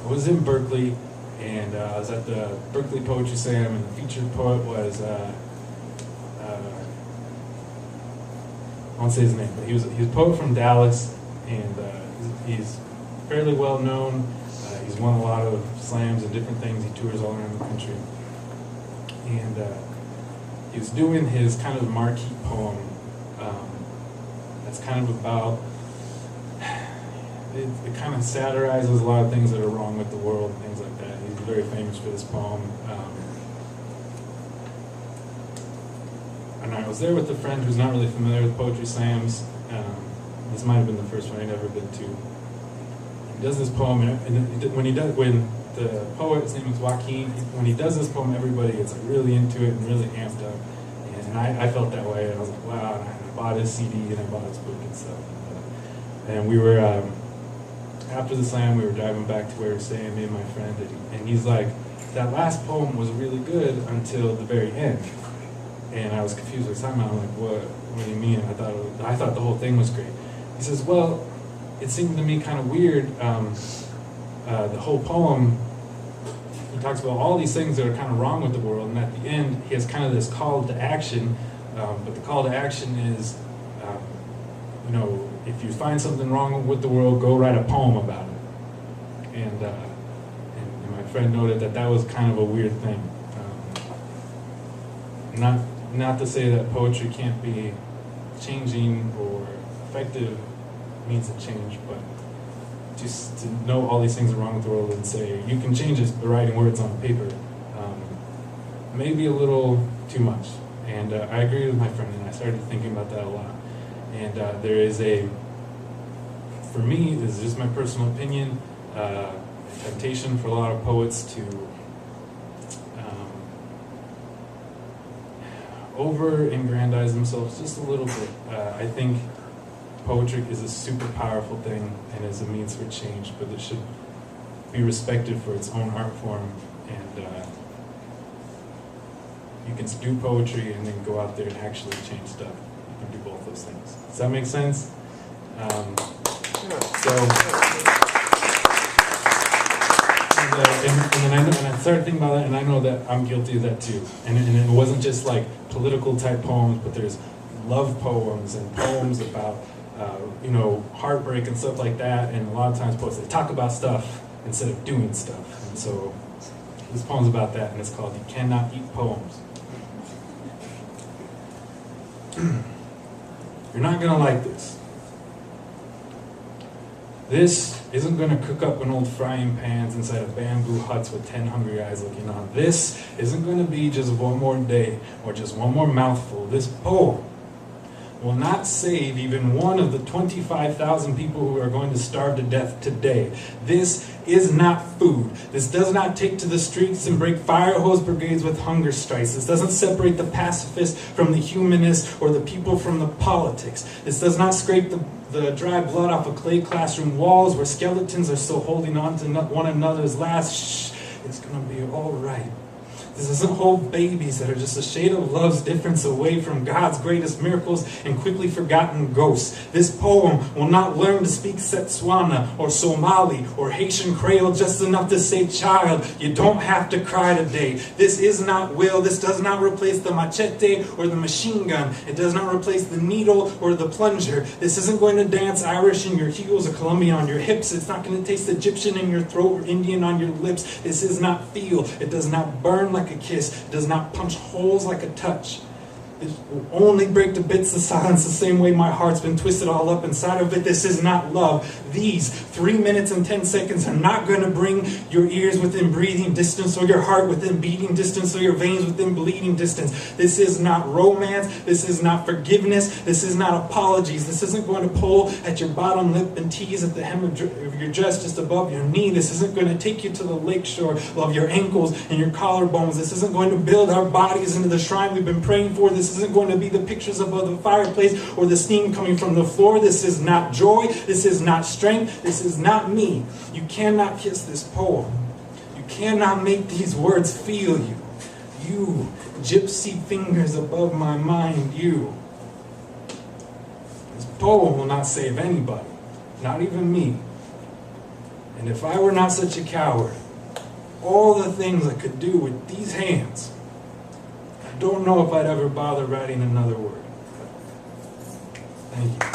I was in Berkeley, and I was at the Berkeley Poetry Slam, and the featured poet was, I won't say his name, but he was a poet from Dallas, and he's fairly well known. He's won a lot of slams and different things. He tours all around the country. And he was doing his kind of marquee poem that's kind of about, it kind of satirizes a lot of things that are wrong with the world and things like that. He's very famous for this poem. And I was there with a friend who's not really familiar with poetry slams. This might have been the first one I'd ever been to. He does this poem, and when the poet, his name is Joaquin, when he does this poem, everybody gets like really into it and really amped up. And I felt that way, and I was like, wow, and I bought his CD and I bought his book and stuff. And we were, after the slam, we were driving back to where we were staying, me and my friend, and he's like, that last poem was really good until the very end. And I was confused with time. I'm like, what do you mean? I thought the whole thing was great. He says, well, it seemed to me kind of weird. The whole poem, he talks about all these things that are kind of wrong with the world, and at the end, he has kind of this call to action. But the call to action is, if you find something wrong with the world, go write a poem about it. And my friend noted that was kind of a weird thing. Not to say that poetry can't be changing or effective means of change, but just to know all these things are wrong with the world and say you can change it by writing words on paper, maybe a little too much. And I agree with my friend, and I started thinking about that a lot. And there is for me, this is just my personal opinion, temptation for a lot of poets to over-aggrandize themselves just a little bit. I think poetry is a super powerful thing and is a means for change, but it should be respected for its own art form. And you can do poetry and then go out there and actually change stuff. You can do both those things. Does that make sense? And I started thinking about that, and I know that I'm guilty of that too. And it wasn't just like political type poems, but there's love poems and poems about heartbreak and stuff like that. And a lot of times poets, they talk about stuff instead of doing stuff. And so this poem's about that, and it's called "You Cannot Eat Poems." You're not gonna like this. This isn't going to cook up in old frying pans inside of bamboo huts with 10 hungry eyes looking on. This isn't going to be just one more day or just one more mouthful. This poem will not save even one of the 25,000 people who are going to starve to death today. This is not food. This does not take to the streets and break fire hose brigades with hunger strikes. This doesn't separate the pacifist from the humanist or the people from the politics. This does not scrape the dry blood off of clay classroom walls where skeletons are still holding on to one another's last shh. It's going to be all right. This doesn't hold babies that are just a shade of love's difference away from God's greatest miracles and quickly forgotten ghosts. This poem will not learn to speak Setswana or Somali or Haitian Creole just enough to say, child, you don't have to cry today. This is not will. This does not replace the machete or the machine gun. It does not replace the needle or the plunger. This isn't going to dance Irish in your heels or Colombian on your hips. It's not going to taste Egyptian in your throat or Indian on your lips. This is not feel. It does not burn like a kiss. It does not punch holes like a touch. It will only break to bits the silence the same way my heart's been twisted all up inside of it. This is not love. These 3 minutes and 10 seconds are not going to bring your ears within breathing distance or your heart within beating distance or your veins within bleeding distance. This is not romance. This is not forgiveness. This is not apologies. This isn't going to pull at your bottom lip and tease at the hem of your dress just above your knee. This isn't going to take you to the lakeshore of your ankles and your collarbones. This isn't going to build our bodies into the shrine we've been praying for. This isn't going to be the pictures above the fireplace or the steam coming from the floor. This is not joy. This is not strength. This is not me. You cannot kiss this poem. You cannot make these words feel you. You, gypsy fingers above my mind, you. This poem will not save anybody, not even me. And if I were not such a coward, all the things I could do with these hands, I don't know if I'd ever bother writing another word. Thank you.